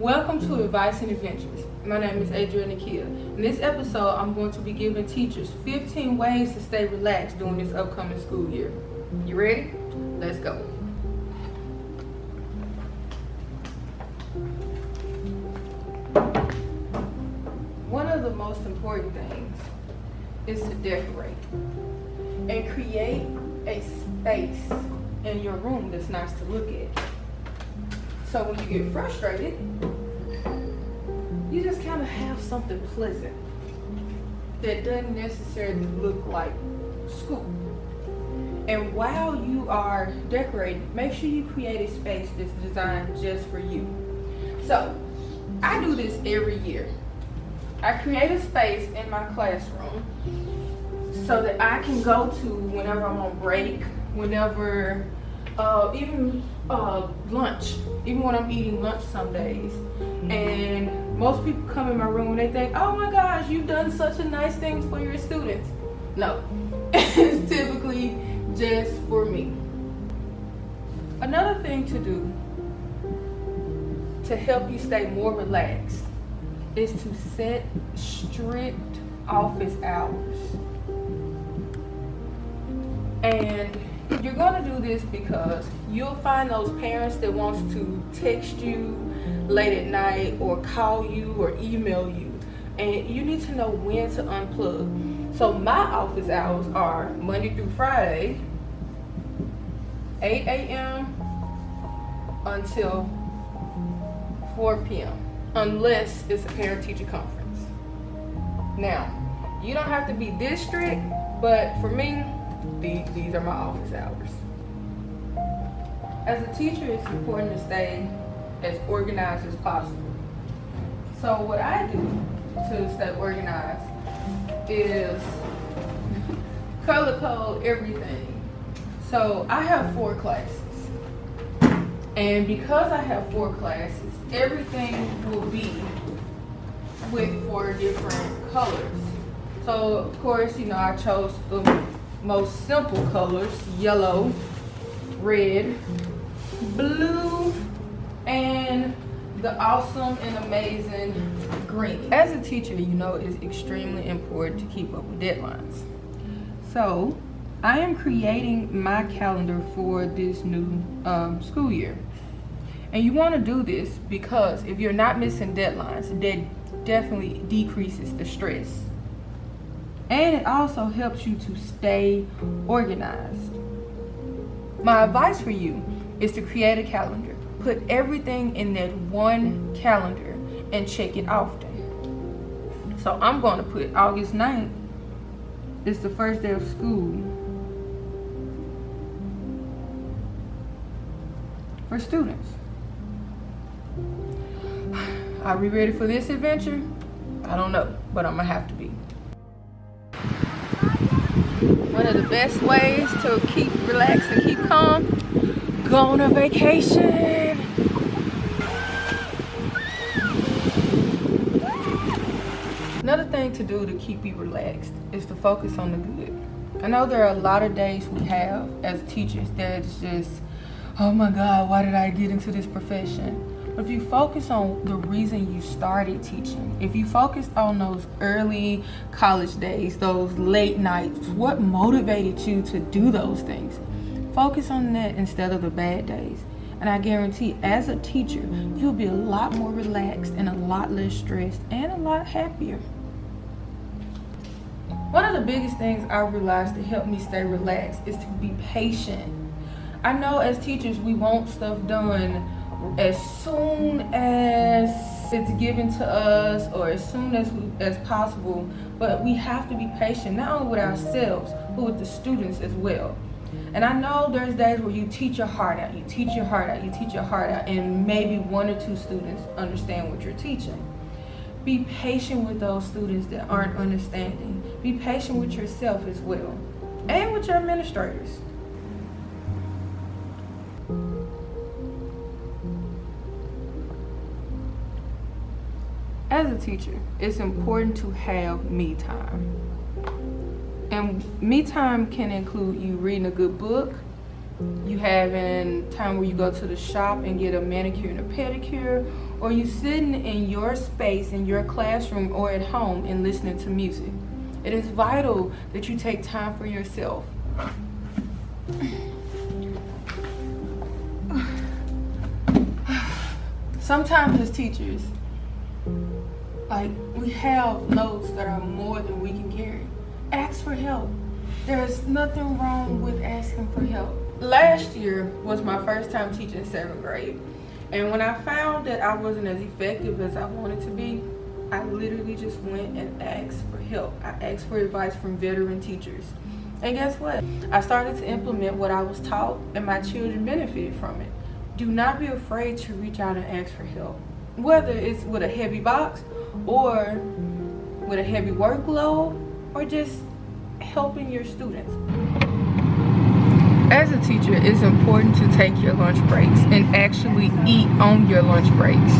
Welcome to Advice and Adventures. My name is Adriana Nakia. In this episode, I'm going to be giving teachers 15 ways to stay relaxed during this upcoming school year. You ready? Let's go. One of the most important things is to decorate and create a space in your room that's nice to look at. So when you get frustrated, you just kind of have something pleasant that doesn't necessarily look like school. And while you are decorating, make sure you create a space that's designed just for you. So I do this every year. I create a space in my classroom so that I can go to whenever I'm on break, whenever, even lunch, even when I'm eating lunch some days. And most people come in my room and they think, oh my gosh, you've done such a nice things for your students. No, it's typically just for me. Another thing to do to help you stay more relaxed is to set strict office hours. And you're going to do this because you'll find those parents that wants to text you late at night or call you or email you, and you need to know when to unplug. So my office hours are Monday through Friday, 8 a.m. until 4 p.m. unless it's a parent-teacher conference. Now, you don't have to be this strict, but for me, these are my office hours. As a teacher, it's important to stay as organized as possible. So what I do to stay organized is color code everything. So I have 4 classes. And because I have 4 classes, everything will be with 4 different colors. So of course, I chose the most simple colors: yellow, red, blue, and the awesome and amazing green. As a teacher, it's extremely important to keep up with deadlines. So I am creating my calendar for this new school year. And you want to do this because if you're not missing deadlines, that definitely decreases the stress. And it also helps you to stay organized. My advice for you is to create a calendar. Put everything in that one calendar and check it often. So I'm going to put August 9th. It's the first day of school for students. Are we ready for this adventure? I don't know, but I'm gonna have to be. One of the best ways to keep relaxed and keep calm, go on a vacation. Another thing to do to keep you relaxed is to focus on the good. I know there are a lot of days we have as teachers that's just, oh my God, why did I get into this profession? But if you focus on the reason you started teaching, if you focus on those early college days, those late nights, what motivated you to do those things, focus on that instead of the bad days. And I guarantee, as a teacher, you'll be a lot more relaxed and a lot less stressed and a lot happier. One of the biggest things I realized to help me stay relaxed is to be patient. I know as teachers, we want stuff done as soon as it's given to us or as soon as possible, but we have to be patient, not only with ourselves, but with the students as well. And I know there's days where you teach your heart out, and maybe 1 or 2 students understand what you're teaching. Be patient with those students that aren't understanding. Be patient with yourself as well, and with your administrators. As a teacher, it's important to have me time. And me time can include you reading a good book, you having time where you go to the shop and get a manicure and a pedicure, Or are you sitting in your space, in your classroom or at home and listening to music? It is vital that you take time for yourself. Sometimes as teachers, we have loads that are more than we can carry. Ask for help. There's nothing wrong with asking for help. Last year was my first time teaching 7th grade. And when I found that I wasn't as effective as I wanted to be, I literally just went and asked for help. I asked for advice from veteran teachers. And guess what? I started to implement what I was taught, and my children benefited from it. Do not be afraid to reach out and ask for help. Whether it's with a heavy box, or with a heavy workload, or just helping your students. As a teacher, it's important to take your lunch breaks and actually eat on your lunch breaks.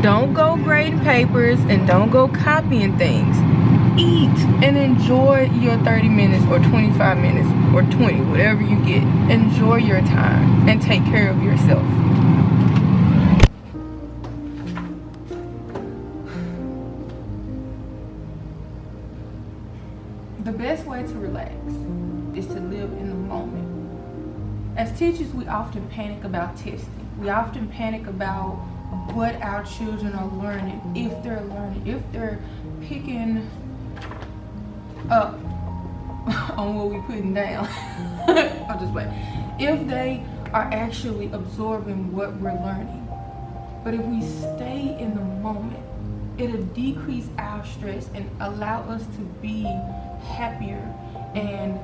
Don't go grading papers and don't go copying things. Eat and enjoy your 30 minutes or 25 minutes or 20, whatever you get. Enjoy your time and take care of yourself. The best way to relax is to live in the moment. As teachers, we often panic about testing. We often panic about what our children are learning, if they're picking up on what we're putting down. I'll just play. If they are actually absorbing what we're learning. But if we stay in the moment, it'll decrease our stress and allow us to be happier and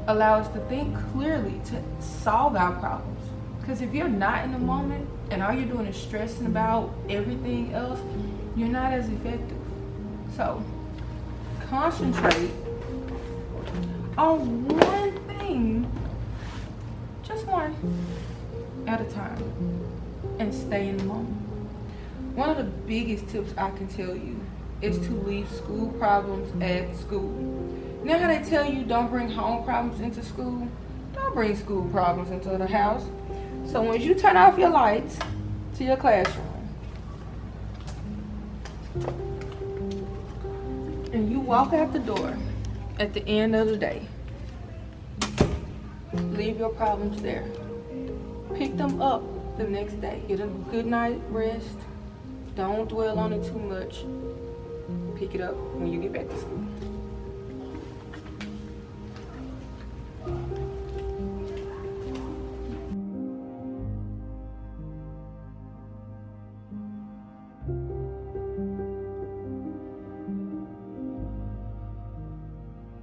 allow us to think clearly to solve our problems. Because if you're not in the moment and all you're doing is stressing about everything else, you're not as effective. So concentrate on one thing, just one at a time, and stay in the moment. One of the biggest tips I can tell you is to leave school problems at school. You know how they tell you don't bring home problems into school? Don't bring school problems into the house. So when you turn off your lights to your classroom and you walk out the door at the end of the day, leave your problems there. Pick them up the next day. Get a good night rest. Don't dwell on it too much. Pick it up when you get back to school.